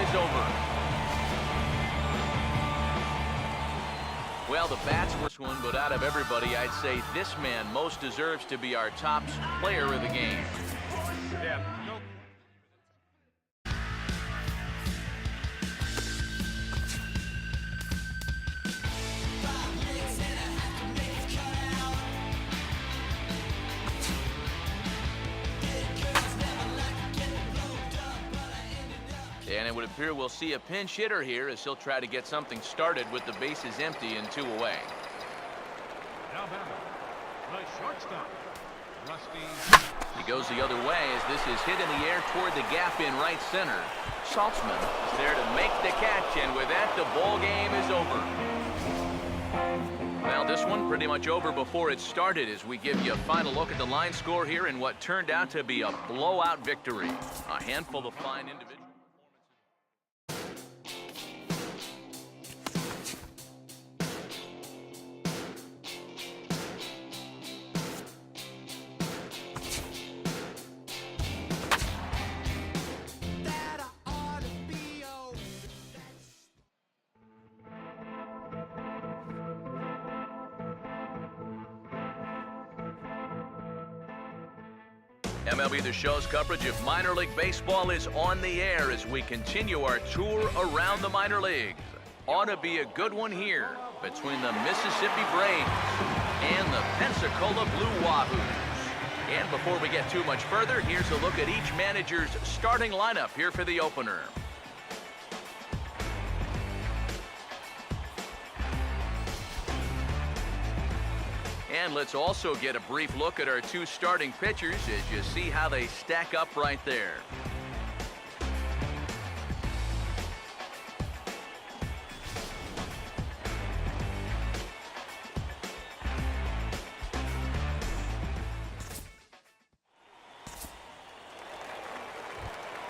is over. Well, the bats were one, but out of everybody, I'd say this man most deserves to be our top player of the game. Yeah. And it would appear we'll see a pinch hitter here as he'll try to get something started with the bases empty and 2 away. Now batting, the shortstop, Rusty. He goes the other way as this is hit in the air toward the gap in right center. Saltzman is there to make the catch, and with that, the ball game is over. Well, this one pretty much over before it started as we give you a final look at the line score here in what turned out to be a blowout victory. A handful of fine individuals. MLB The Show's coverage of minor league baseball is on the air as we continue our tour around the minor leagues. Ought to be a good one here between the Mississippi Braves and the Pensacola Blue Wahoos. And before we get too much further, here's a look at each manager's starting lineup here for the opener. And let's also get a brief look at our 2 starting pitchers as you see how they stack up right there.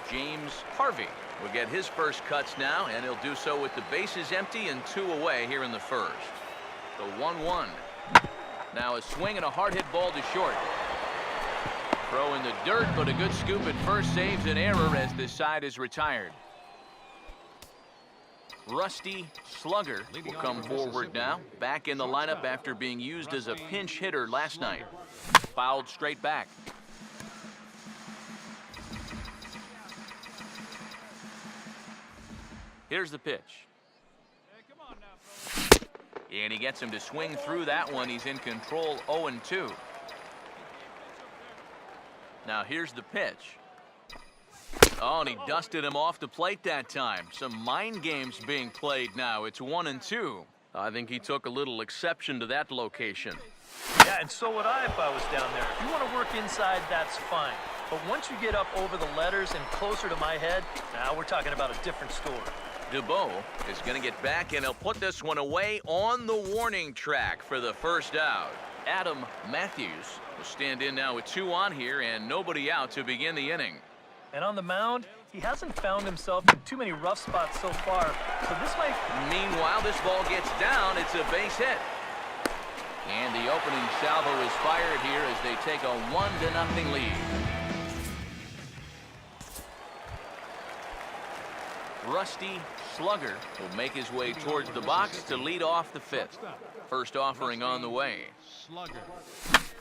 James Harvey will get his first cuts now, and he'll do so with the bases empty and 2 away here in the first. The 1-1. Now a swing and a hard hit ball to short. Throw in the dirt, but a good scoop at first saves an error as this side is retired. Rusty Slugger will come forward now, back in the lineup after being used as a pinch hitter last night. Fouled straight back. Here's the pitch. And he gets him to swing through that one. He's in control, 0-2. Now here's the pitch. Oh, and he dusted him off the plate that time. Some mind games being played now. It's 1-2. I think he took a little exception to that location. Yeah, and so would I if I was down there. If you want to work inside, that's fine. But once you get up over the letters and closer to my head, now we're talking about a different story. DeBow is going to get back, and he'll put this one away on the warning track for the first out. Adam Matthews will stand in now with 2 on here and nobody out to begin the inning. And on the mound, he hasn't found himself in too many rough spots so far, so this might... Meanwhile, this ball gets down. It's a base hit. And the opening salvo is fired here as they take a 1-0 lead. Rusty Slugger will make his way towards the box to lead off the 5th. First offering on the way.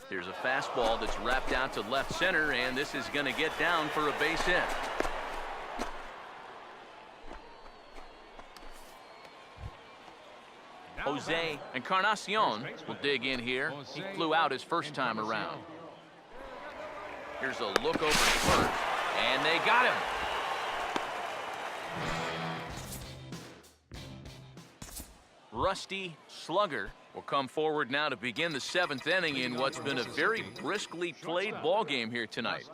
Here's a fastball that's wrapped out to left center, and this is going to get down for a base hit. Jose Encarnacion will dig in here. He flew out his first time around. Here's a look over first, and they got him. Rusty Slugger will come forward now to begin the 7th inning in what's been a very briskly played ball game here tonight.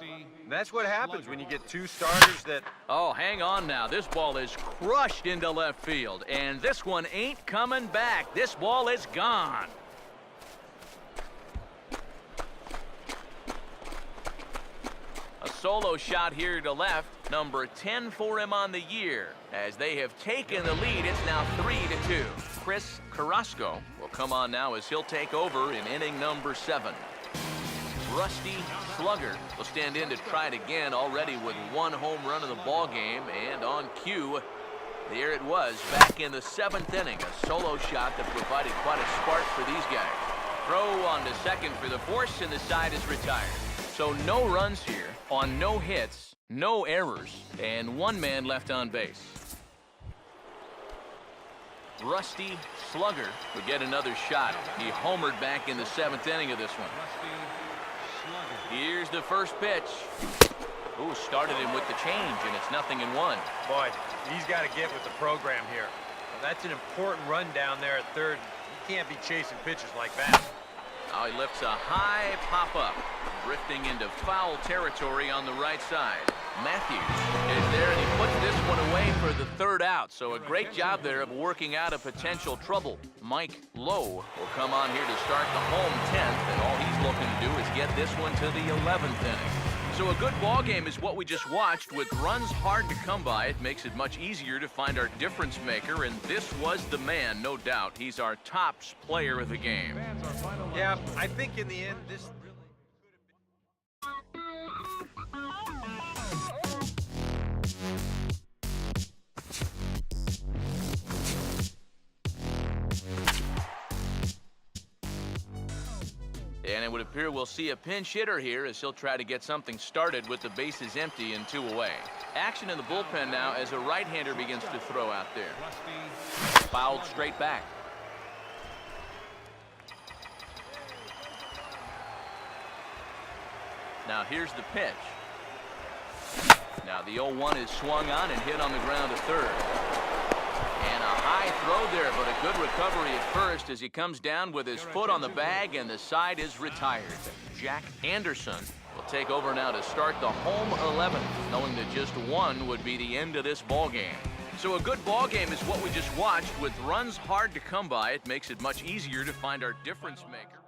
That's what happens when you get 2 starters that... Oh, hang on now. This ball is crushed into left field, and this one ain't coming back. This ball is gone. A solo shot here to left, number 10 for him on the year. As they have taken the lead, it's now 3-2. Chris Carrasco will come on now as he'll take over in inning number 7. Rusty Slugger will stand in to try it again, already with one home run in the ball game, and on cue, there it was, back in the 7th inning, a solo shot that provided quite a spark for these guys. Throw on to second for the force, and the side is retired. So no runs here on no hits, no errors, and one man left on base. Rusty Slugger would get another shot. He homered back in the 7th inning of this one. Rusty Slugger. Here's the first pitch. Ooh, started him with the change, and it's 0-1. Boy, he's got to get with the program here. That's an important run down there at third. You can't be chasing pitches like that. Now he lifts a high pop-up, drifting into foul territory on the right side. Matthews is there, and he puts this one away for the 3rd out. So a great job there of working out a potential trouble. Mike Lowe will come on here to start the home 10th, and all he's looking to do is get this one to the 11th inning. So a good ball game is what we just watched. With runs hard to come by, it makes it much easier to find our difference maker, and this was the man, no doubt. He's our top player of the game. Fans are final. Yeah, I think in the end, this really And it would appear we'll see a pinch hitter here as he'll try to get something started with the bases empty and 2 away. Action in the bullpen now as a right-hander begins to throw out there. Rusty. Fouled straight back. Now here's the pitch. Now the 0-1 is swung on and hit on the ground to third. And a high throw there, but a good recovery at first as he comes down with his foot on the bag, and the side is retired. Jack Anderson will take over now to start the home 11th, knowing that just one would be the end of this ball game. So a good ball game is what we just watched. With runs hard to come by, it makes it much easier to find our difference maker.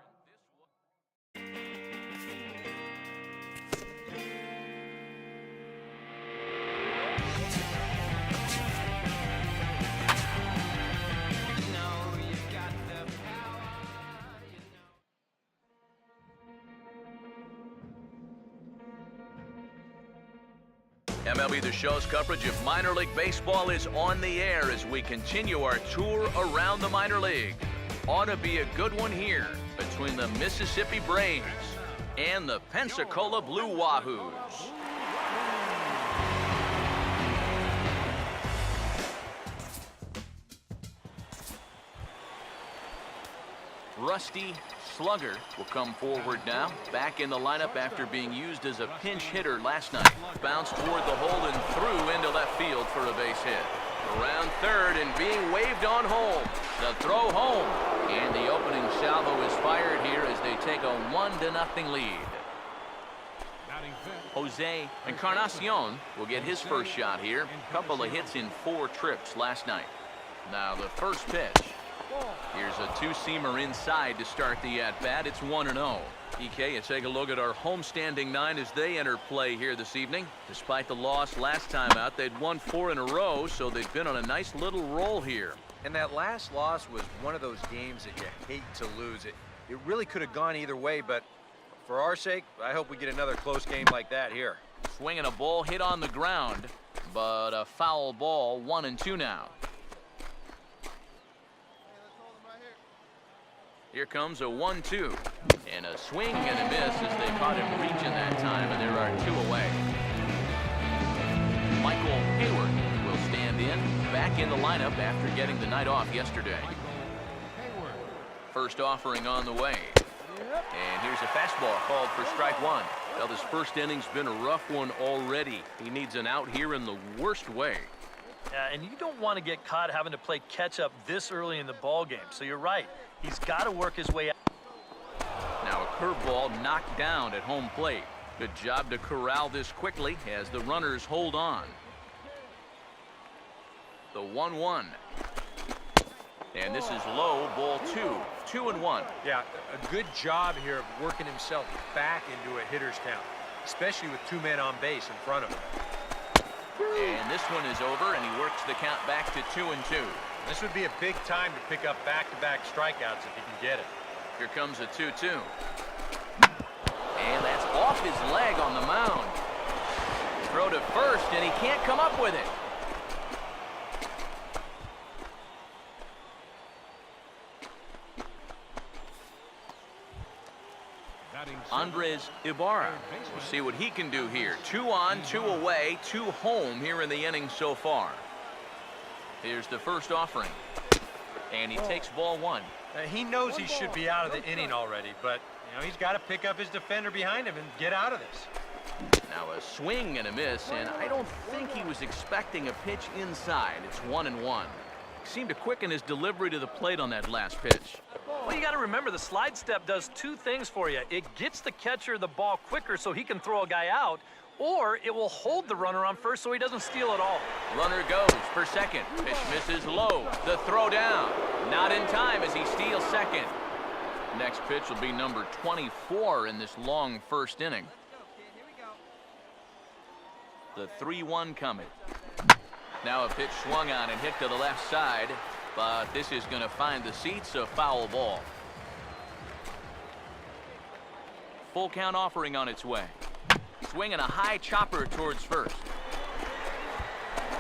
MLB The Show's coverage of minor league baseball is on the air as we continue our tour around the minor leagues. Ought to be a good one here between the Mississippi Braves and the Pensacola Blue Wahoos. Rusty Slugger will come forward now, back in the lineup after being used as a pinch hitter last night. Bounced toward the hole and threw into left field for a base hit. Around third and being waved on home. The throw home, and the opening salvo is fired here as they take a 1-0 lead. Batting fifth. Jose Encarnacion will get his first shot here. Couple of hits in 4 trips last night. Now the first pitch. Here's a 2-seamer inside to start the at-bat. It's 1-0. EK, you take a look at our homestanding 9 as they enter play here this evening. Despite the loss last time out, they'd won 4 in a row, so they've been on a nice little roll here. And that last loss was one of those games that you hate to lose. It really could have gone either way, but for our sake, I hope we get another close game like that here. Swinging a ball hit on the ground, but a foul ball, 1-2 now. Here comes a 1-2, and a swing and a miss as they caught him reaching that time, and there are 2 away. Michael Hayward will stand in, back in the lineup after getting the night off yesterday. Hayward. First offering on the way. And here's a fastball called for strike 1. Well, this first inning's been a rough one already. He needs an out here in the worst way. Yeah, and you don't want to get caught having to play catch-up this early in the ball game. So you're right. He's got to work his way out. Now a curveball knocked down at home plate. Good job to corral this quickly as the runners hold on. The 1-1. And this is low, ball 2. 2-1. Yeah, a good job here of working himself back into a hitter's count, especially with 2 men on base in front of him. And this one is over, and he works the count back to 2-2. This would be a big time to pick up back-to-back strikeouts if he can get it. Here comes a 2-2. And that's off his leg on the mound. Throw to first, and he can't come up with it. Andres Ibarra. We'll see what he can do here. 2 on, 2 away, 2 home here in the inning so far. Here's the first offering. And he takes ball 1. He knows he should be out of the inning already, but he's got to pick up his defender behind him and get out of this. Now a swing and a miss, and I don't think he was expecting a pitch inside. It's 1-1. Seemed to quicken his delivery to the plate on that last pitch. Well, you got to remember the slide step does 2 things for you. It gets the catcher the ball quicker so he can throw a guy out, or it will hold the runner on first so he doesn't steal it all. Runner goes for second. Pitch misses low. The throw down. Not in time as he steals second. Next pitch will be number 24 in this long first inning. The 3-1 coming. Now a pitch swung on and hit to the left side, but this is going to find the seats, a foul ball. Full count offering on its way. Swinging a high chopper towards first.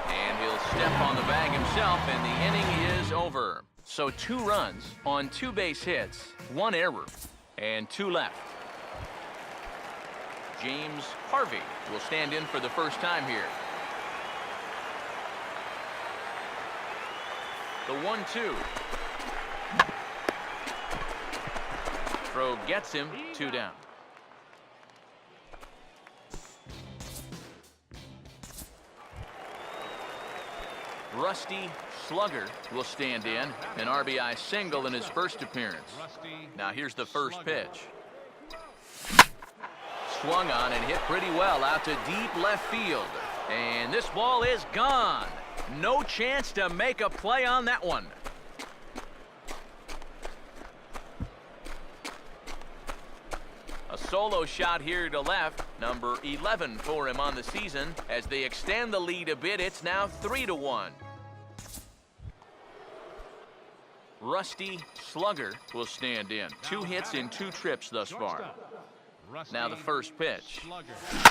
And he'll step on the bag himself, and the inning is over. So 2 runs on 2 base hits, 1 error, and 2 left. James Harvey will stand in for the first time here. The 1-2. Throw gets him, 2 down. Rusty Slugger will stand in, an RBI single in his first appearance. Now here's the first pitch. Swung on and hit pretty well out to deep left field. And this ball is gone. No chance to make a play on that one. A solo shot here to left, number 11 for him on the season. As they extend the lead a bit, it's now 3-1. Rusty Slugger will stand in. 2 hits in 2 trips thus far. Now the first pitch.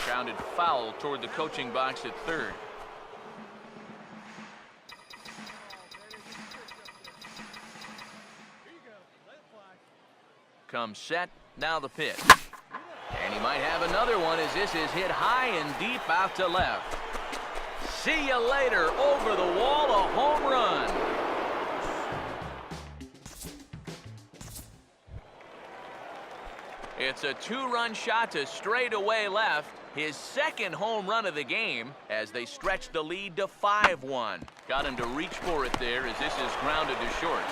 Grounded foul toward the coaching box at third. Comes set, now the pitch. And he might have another one as this is hit high and deep out to left. See you later, over the wall, a home run. It's a 2-run shot to straightaway left. His second home run of the game as they stretch the lead to 5-1. Got him to reach for it there as this is grounded to short.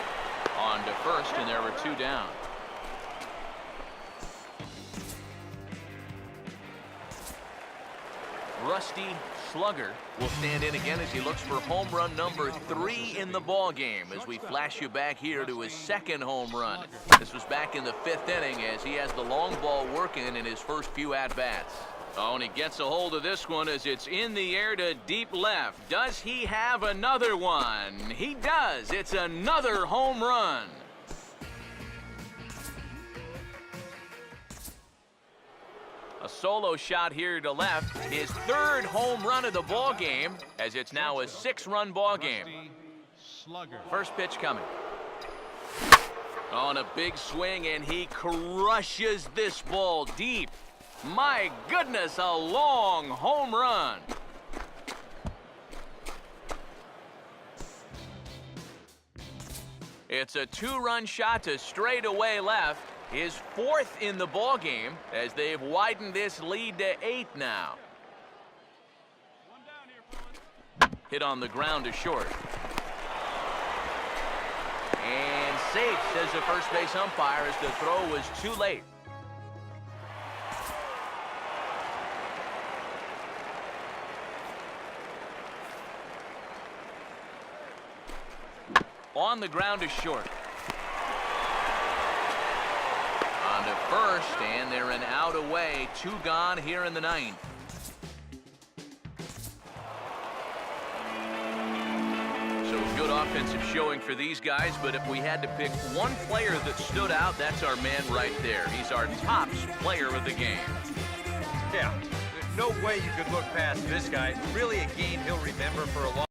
On to first, and there were 2 down. Rusty Slugger will stand in again as he looks for home run number 3 in the ball game as we flash you back here to his second home run. This was back in the 5th inning as he has the long ball working in his first few at-bats. Oh, and he gets a hold of this one as it's in the air to deep left. Does he have another one? He does. It's another home run. A solo shot here to left, his 3rd home run of the ball game, as it's now a 6-run ball game. First pitch coming. On a big swing, and he crushes this ball deep. My goodness, a long home run. It's a 2-run shot to straightaway left. His 4th in the ball game as they've widened this lead to 8 now. Hit on the ground to short. And safe, says the first base umpire, as the throw was too late. On the ground to short. On to first, and they're an out away. 2 gone here in the 9th. So good offensive showing for these guys, but if we had to pick one player that stood out, that's our man right there. He's our top player of the game. Yeah, there's no way you could look past this guy. Really a game he'll remember for a long